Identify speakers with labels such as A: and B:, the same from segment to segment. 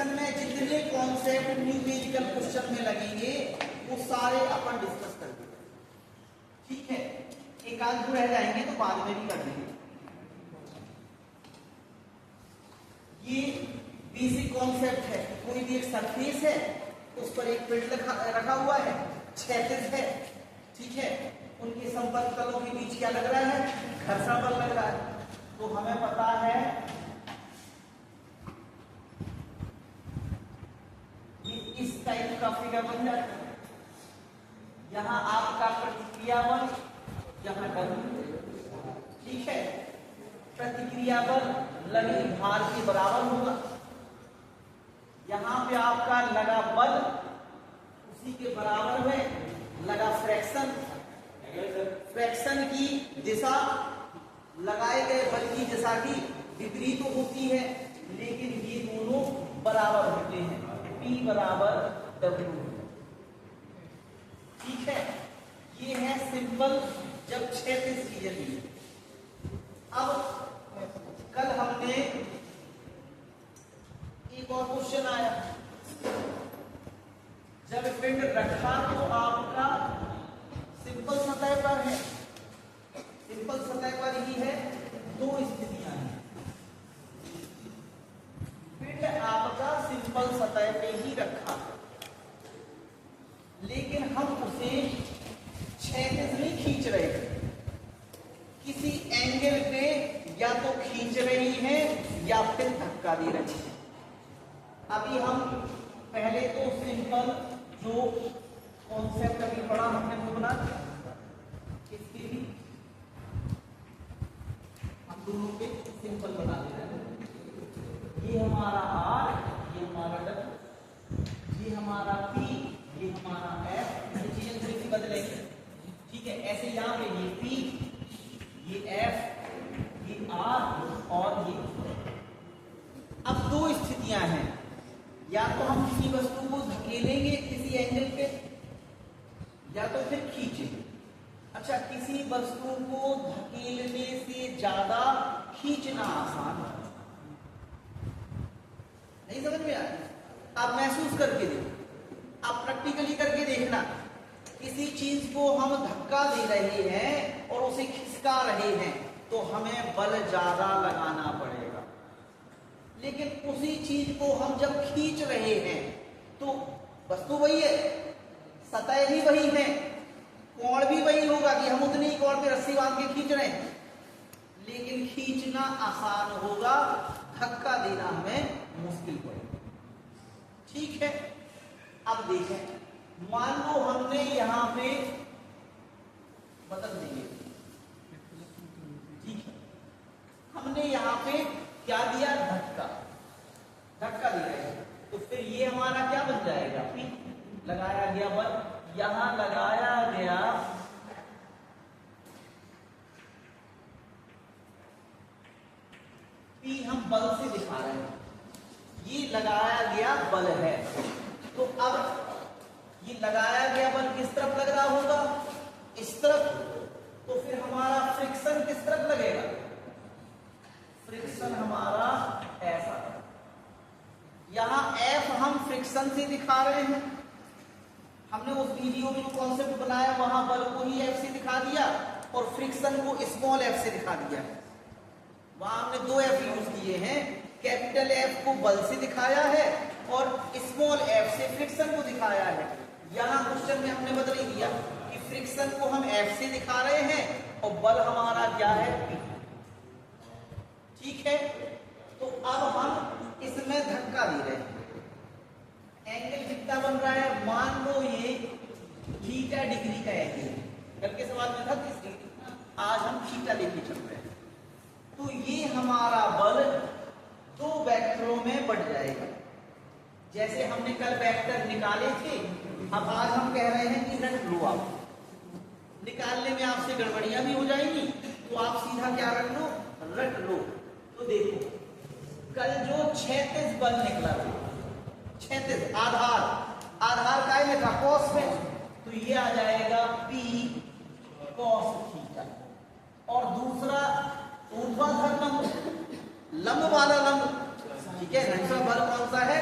A: Friction में जितने concept numerical question में लगेंगे वो सारे अपन डिस्कस कर देंगे, ठीक है। एक आध दो रह जाएंगे तो बाद में भी कर देंगे। ये बेसिक कॉन्सेप्ट है, कोई भी एक सरफेस है उस पर एक फील्ड रखा हुआ है, क्षैतिज है, ठीक है, उनके संपर्क तलों के बीच क्या लग रहा है, घर्षण बल लग रहा है। तो हमें पता है ये इस टाइप का फिगर बन जाता है। यहां आपका प्रतिक्रिया बल, यहां W, ठीक है, प्रतिक्रिया बल लगे भार के बराबर होगा। यहां पे आपका लगा बल उसी के बराबर में लगा फ्रैक्शन, फ्रैक्शन की दिशा लगाए गए बल की दिशा की विपरीत होती है, लेकिन ये दोनों बराबर होते हैं, P बराबर W, ठीक है। ये है सिंपल जब क्षैतिज चीजें दी। अब कल हमने एक और क्वेश्चन आया, जब पिंड रखा तो आपका सिंपल सतह पर है, सिंपल सतह पर ही है, दो स्थितियां हैं। पिंड आपका सिंपल सतह पे ही रखा है, लेकिन हम उसे क्षैतिज नहीं खींच रहे थे, किसी एंगल पे या तो खींच रही है या फिर धक्का दे रही है। अभी हम पहले तो सिंपल जो कॉन्सेप्ट अभी पढ़ा हमने वो बना, इसके भी हम दोनों पे सिंपल बना दे रहे हैं। ये हमारा R, ये हमारा W, ये हमारा P, ये हमारा F, ये चीजें थोड़ी सी बदलेंगी, ठीक है। ऐसे यहाँ पे ये P, ये F, ये R और ये। अब दो स्थितियां हैं, या तो हम किसी वस्तु को धकेलेंगे किसी एंगल पे या तो फिर खींचेंगे। अच्छा, किसी वस्तु को धकेलने से ज्यादा खींचना आसान है, नहीं समझ में आया? आप महसूस करके देखो, आप प्रैक्टिकली करके देखना। किसी चीज को हम धक्का दे रहे हैं और उसे खिसका रहे हैं तो हमें बल ज्यादा लगाना पड़ेगा, लेकिन उसी चीज को हम जब खींच रहे हैं तो वस्तु वही है, सतह भी वही है, कोण भी वही होगा कि हम उतनी कोण पे रस्सी बांध के खींच रहे हैं, लेकिन खींचना आसान होगा, धक्का देना हमें मुश्किल पड़ेगा, ठीक है। अब देखें, मान लो हमने यहां पे बदल देंगे, ठीक है, हमने यहां पे क्या दिया, धक्का, धक्का दिया है, तो फिर ये हमारा क्या बन जाएगा, P, लगाया गया बल, यहां लगाया गया P हम बल से दिखा रहे हैं, ये लगाया गया बल है। तो अब ये लगाया गया बल किस तरफ लग रहा होगा, इस तरफ, तो फिर हमारा फ्रिक्शन किस तरफ लगेगा, फ्रिक्शन हमारा ऐसा है। यहां F हम फ्रिक्शन से दिखा रहे हैं, हमने उस वीडियो में जो कॉन्सेप्ट बनाया वहां बल को ही F से दिखा दिया और फ्रिक्शन को स्मॉल f से दिखा दिया। वहां हमने दो F यूज किए हैं, कैपिटल F को बल से दिखाया है और स्मॉल f से फ्रिक्शन को दिखाया है। यहां क्वेश्चन में हमने बदल ही दिया कि फ्रिक्शन को हम F से दिखा रहे हैं और बल हमारा क्या है, P, ठीक है। तो अब हम इसमें धक्का दे रहे हैं, एंगल कितना बन रहा है, मान लो ये थीटा डिग्री का एंगल है, कल के सवाल में था 30 डिग्री, आज हम थीटा लेके चल रहे हैं, तो ये हमारा बल दो वेक्टरों में बढ़ जाएगा। जैसे हमने कल वेक्टर निकाले थे, अब आज हम कह रहे हैं कि रट लो, आप निकालने में आपसे गड़बड़ियां भी हो जाएंगी, तो आप सीधा क्या रख लो, रट लो। तो देखो, कल जो क्षैतिज बल निकला था, क्षैतिज आधार, आधार का है लिखा कॉस में, तो ये आ जाएगा P कॉस थीटा, और दूसरा ऊर्ध्वाधर लंब, लंब वाला लंब, ठीक है। दूसरा बल कौन सा है,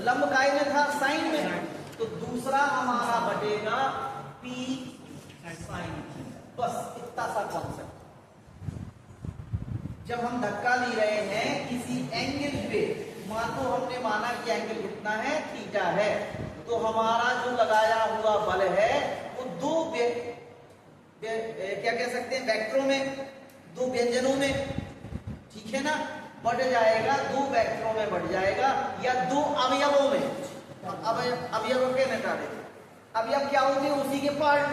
A: लंब काय में था, साइन में, तो दूसरा हमारा बटेगा पी साइन थीटा। बस इतना सा कॉन्सेप्ट। जब हम धक्का ले रहे हैं किसी एंगल पे, मान लो हमने माना कि एंगल कितना है, थीटा है, तो हमारा जो लगाया हुआ बल है वो दो क्या कह सकते हैं, वेक्टरों में, दो व्यंजनों में, ठीक है ना, बढ़ जाएगा, दो वेक्टरों में बढ़ जाएगा, या दो अवयवों में। अवयव के निकाले, अवयव क्या होते हैं, उसी के पार्ट,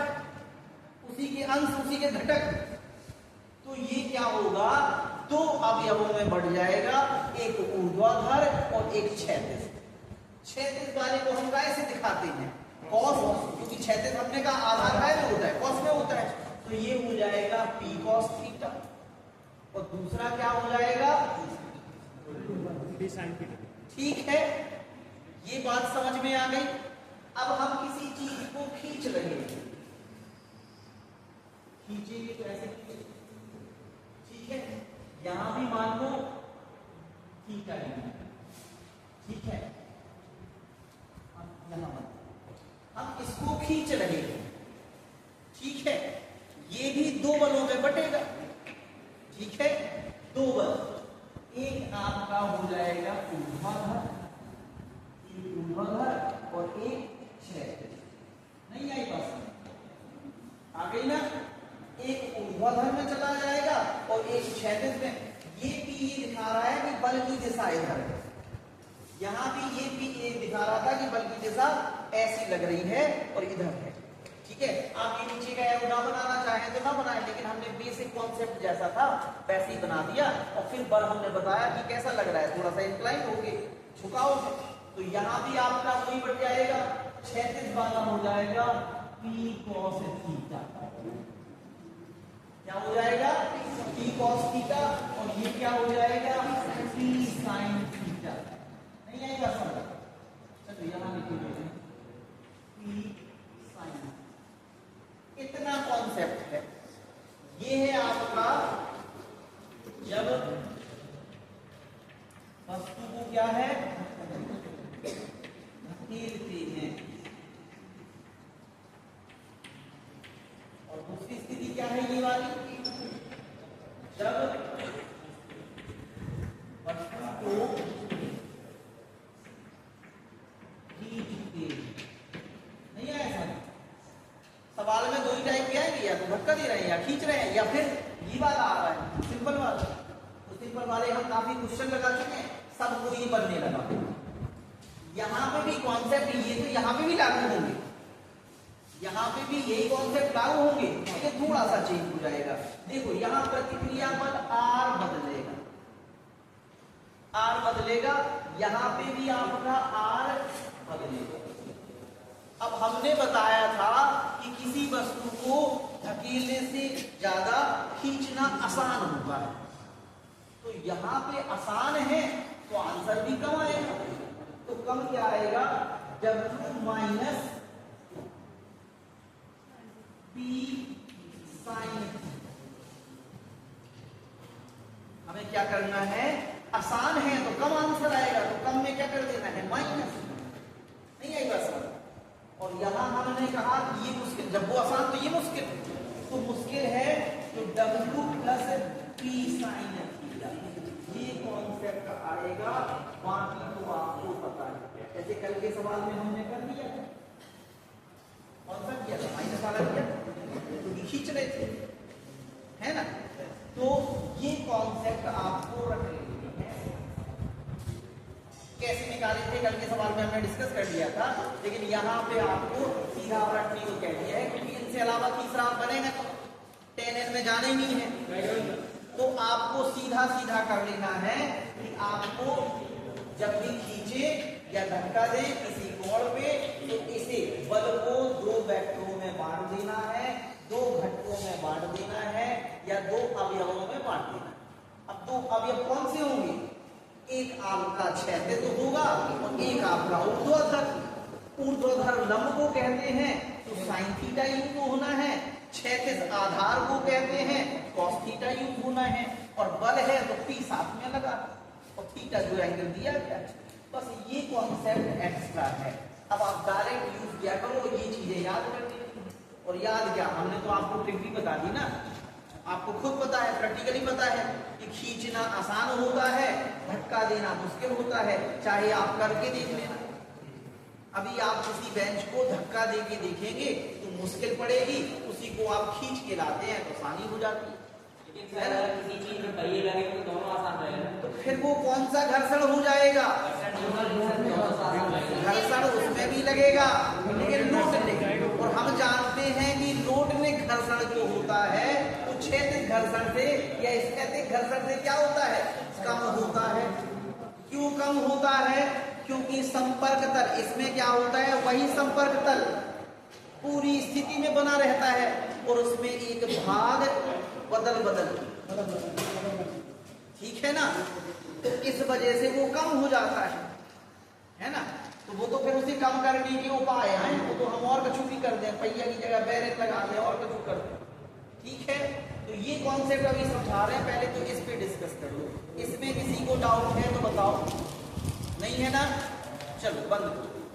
A: उसी के अंश, उसी के घटक। तो ये क्या होगा, दो अवयवों में बढ़ जाएगा, एक ऊर्ध्वाधर और एक क्षैतिज। क्षैतिज वाले को हम कैसे दिखाते हैं, कॉस, क्योंकि क्षैतिज हमने का आधार काय में होता है, कॉस में होता है, तो ये हो जाएगा पी कॉस थीटा, और दूसरा क्या हो जाएगा, पी साइन थीटा। ठीक है, ये बात समझ में आ गई। अब हम किसी चीज को खींच रहे हैं, खींचेंगे तो ऐसे खींचेंगे, ठीक है, यहां भी मान लो थीटा है, ठीक है, यहां हम इसको खींच रहे हैं, ठीक है, ये भी दो बलों में बटेगा, ठीक है, दो बल, एक आपका हो जाएगा ऊर्ध्वाधर और एक क्षैतिज। नहीं आई बात, आ गई ना, एक ऊर्ध्वाधर में चला जाएगा और एक क्षैतिज में। ये पी ये दिखा रहा है कि बल की दिशा इधर है, यहां भी ये पी ये दिखा रहा था कि बल की दिशा ऐसी लग रही है और इधर है, ठीक है। आप ये नीचे का एरो ना बनाना चाहें तो ना बनाएं, लेकिन हमने बेसिक कॉन्सेप्ट जैसा था वैसे ही बना दिया, और फिर बल हमने बताया कि कैसा लग रहा है, थोड़ा सा इंक्लाइन होके, झुकाव है, तो यहां भी आपका वही बढ़ जाएगा, क्षैतिज वाला हो जाएगा पी कॉस थीटा। क्या हो जाएगा, पी कॉस थीटा, और ये क्या हो जाएगा, पी साइन थीटा। नहीं आएगा समझ, चलो यहां लिख देते हैं पी साइन। इतना कॉन्सेप्ट है। ये है आपका, जब वस्तु को क्या है, धकेलते हैं, और दूसरी स्थिति क्या है, ये वाली, जब वस्तु को खींचते। नहीं आया समझ, सवाल में दो ही टाइप के आएंगे, या तो धक्का दे रहे हैं या खींच रहे हैं, या फिर ये वाला आ रहा है सिंपल वाला। तो सिंपल वाले हम काफी क्वेश्चन लगा चुके हैं, सबको ये बनने लगा। यहां पे भी कॉन्सेप्ट ये, तो यहां पे भी लागू होंगे, यहां पे भी यही कॉन्सेप्ट लागू होंगे, लेकिन थोड़ा सा चेंज हो जाएगा। देखो यहां प्रतिक्रिया बल आर बदलेगा, आर बदलेगा, यहां पे भी आपका आर बदलेगा। अब हमने बताया था कि किसी वस्तु को धकेलने से ज्यादा खींचना आसान होता है, तो यहां पे आसान है तो आंसर भी कम आएगा। तो कम क्या आएगा, W माइनस पी साइन। हमें क्या करना है, आसान है तो कम आंसर आएगा, तो कम में क्या कर देना है, माइनस। नहीं आएगा समझ। और यहां हमने कहा कि ये मुश्किल, जब वो आसान तो ये मुश्किल, तो मुश्किल है तो W plus P sine theta, ये कॉन्सेप्ट आएगा। बाकी तो आपको पता है, जैसे कल के सवाल में हमने कर दिया था, कौन सा किया था, माइनस वाला किया, क्योंकि खींच रहे थे, है ना। तो ये कॉन्सेप्ट आपको रख लेना है। कैसे निकाले थे कल के सवाल में हमने डिस्कस कर लिया था, लेकिन यहाँ पे आपको सीधा रखने को कह दिया है, क्योंकि इनसे अलावा तीसरा आप बनेगा तो 10n में जाना ही नहीं है। तो आपको सीधा सीधा कर लेना है कि आपको जब भी खींचे या धक्का दे किसी कोण पे, तो इसे बल को दो वेक्टरों में बांट देना है, दो घटकों में बांट देना है, या दो अवयवों में बांट देना है। अब दो अवयव कौन से होंगे, एक आपका क्षैतिज होगा और एक आपका ऊर्ध्वाधर। ऊर्ध्वाधर लंब को कहते हैं तो साइन थीटा यूज होना है, क्षैतिज आधार को कहते हैं कॉस थीटा यूज होना है, और बल है तो पी साथ में लगा, और थीटा जो एंगल दिया गया। बस ये कॉन्सेप्ट एक्स्ट्रा है। अब आप डायरेक्ट यूज किया करो, ये चीजें याद करनी थी। और याद क्या, हमने तो आपको ट्रिक भी बता दी ना, आपको खुद पता है, प्रैक्टिकली पता है कि खींचना आसान होता है, धक्का देना मुश्किल होता है, चाहे आप करके देख लेना। अभी आप किसी बेंच को धक्का देके देखेंगे तो मुश्किल पड़ेगी, उसी को आप खींच के लाते हैं तो आसानी हो जाती है।
B: लेकिन सर अगर किसी चीज में पहिए लगे तो दोनों आसान रहेगा,
A: तो फिर वो कौन सा घर्षण हो जाएगा? घर्षण उसमें भी लगेगा, लेकिन लोड नहीं। और हम जानते हैं कि लोड में घर्षण जो होता है वो क्षैतिज घर्षण से या स्थैतिक घर्षण से क्या होता है? कम होता है। क्यों कम होता है? क्योंकि संपर्क तल, इसमें क्या होता है, वही संपर्क तल पूरी स्थिति में बना रहता है और उसमें एक भाग बदल ठीक है ना, तो इस वजह से वो कम हो जाता है ना। तो वो तो फिर उसे कम करने के उपाय हैं, वो तो हम और कछु भी कर दें, पहिया की जगह बैरेट लगा दें और कछु कर दें, ठीक है। तो ये कॉन्सेप्ट अभी समझा रहे हैं, पहले तो इस पे डिस्कस कर लो। इसमें किसी को डाउट है तो बताओ, नहीं है ना, चलो बंद करो।